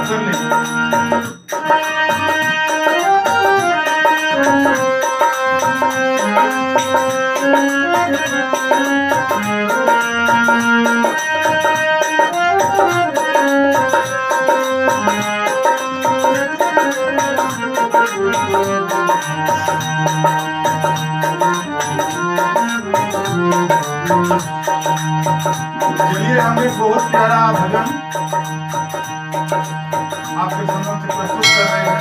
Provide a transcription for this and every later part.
कर ले। चलिए हम एक बहुत प्यारा भजन आपके समक्ष प्रस्तुत कर रहे हैं।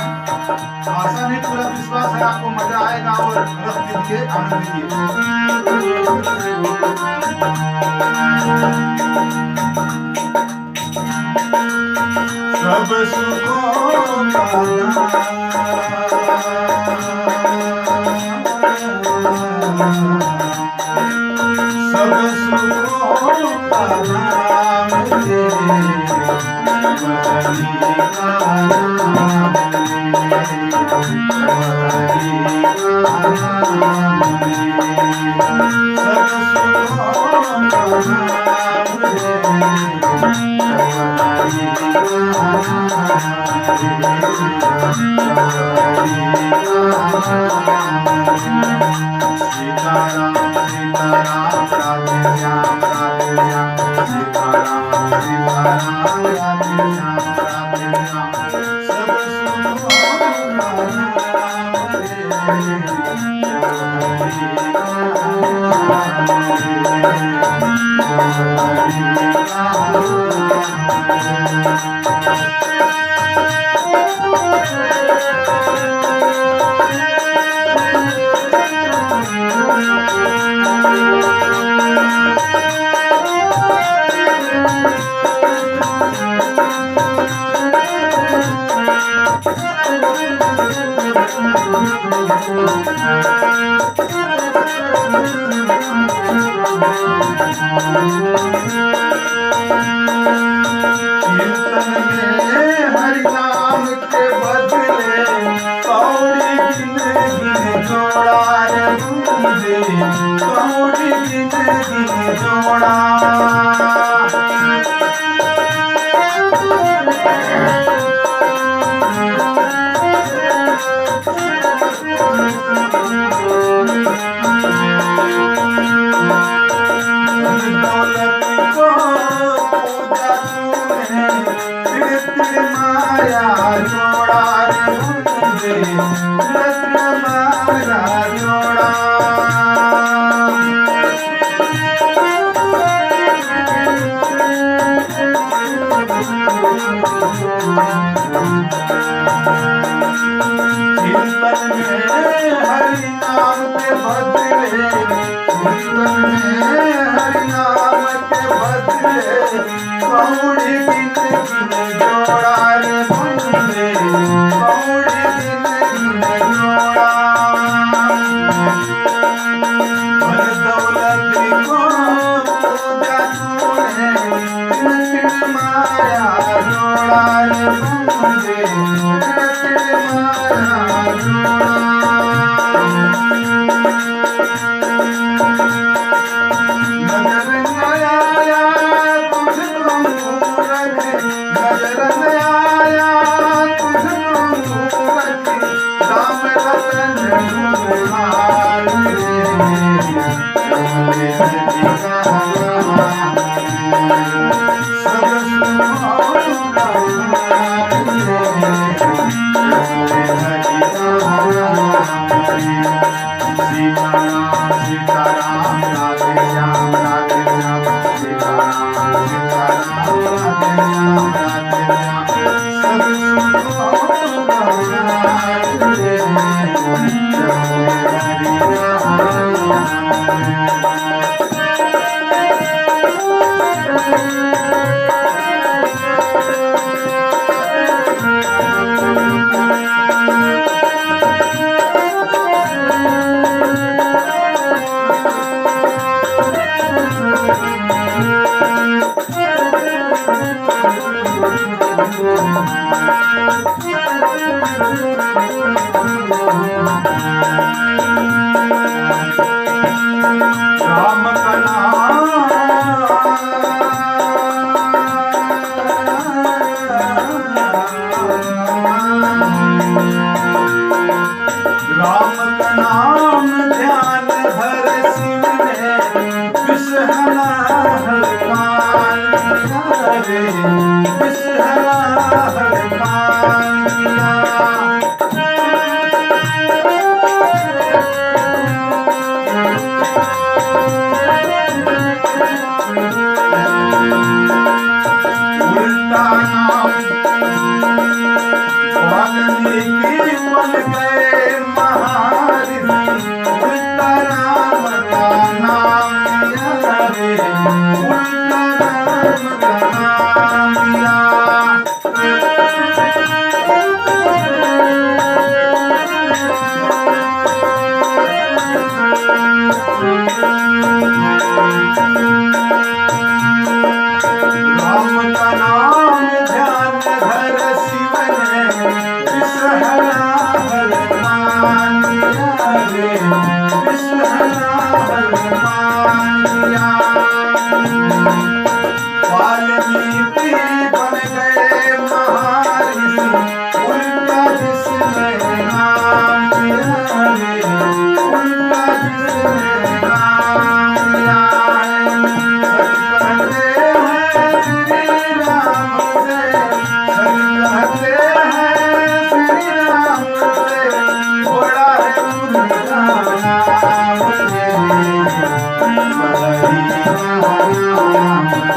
आशा नहीं पूरा विश्वास है आपको मजा आएगा और रस लीजिए, आनंद लीजिए। सब सुखों का सब सुखों का नाम ले, हरि का नाम ले, हरि का नाम ले। सब सुखों का नाम ले, हरि का नाम ले। सीताराम सीताराम राधे श्याम राधे श्याम, सीताराम सीताराम राधे श्याम राधे श्याम। सब सुखों का नाम ले, हरि का हरि नाम के बदले कौड़ी जिंदगी जोड़ा रे मुझे, कौड़ी जिंदगी जोड़ा। माया जोड़ा रे मुझे, रत्न माया जोड़ा। कीर्तन में हरि नाम के बदले, कीर्तन में हरि नाम के बदले कौड़ी जिंदगी जोड़ा रे मुझे, कौड़ी जिंदगी जोड़ा। धन दौलत को पूजा तूने, रत्न माया जोड़ा रे मुझे, रत्न माया जोड़ा। नजर न आया तुझको मूरत, नजर न आया तुझको मूरत, राम रतन गुणगान रे, कमले हरि का नाम ले। सब सुखों का नाम ले, कमले हरि का नाम ले। सीताराम सीताराम राधे श्याम राधे श्याम, सीताराम सीताराम राधे श्याम राधे श्याम। सब सुखों का नाम ले, हरि का नाम ले। राम का नाम नाम ध्यान धर शिव ने विषहरा हर पान किया रे, विषहरा हर पान किया। उल्टा नाम वाल्मीकि बन गए महाऋषि, उल्टा राम का नाम लिया रे, उल्टा राम का नाम लिया। राम का नाम ध्यान धर शिव ने विषहरा हर पान किया रे, विषहरा हर पान किया। वाल्मीकि बन गए महर्षि, उल्टा जिसने नाम लिया रे, उल्टा जिसने नाम लिया है। सच कहते हैं श्री राम से, सच कहते हैं श्री राम से, घोड़ा है उनका नाम रे, बलहीन नाम रे,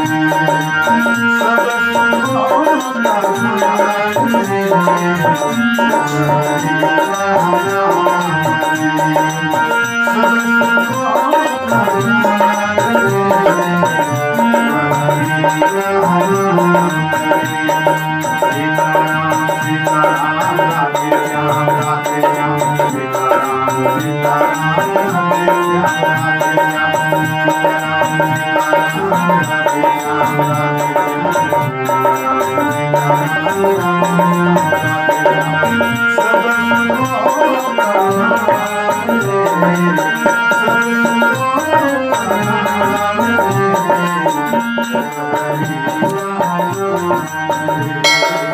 सब सुनो का नाम रे, बलहीन नाम रे, सब सुनो का नाम रे, सीताराम सीताराम राधे श्याम राधे श्याम, सीताराम सीताराम राधे श्याम राधे श्याम, सीताराम सीताराम राधे श्याम राधे श्याम, सब सुनो का नाम रे, सब सुनो का नाम रे, बलहीन नाम रे।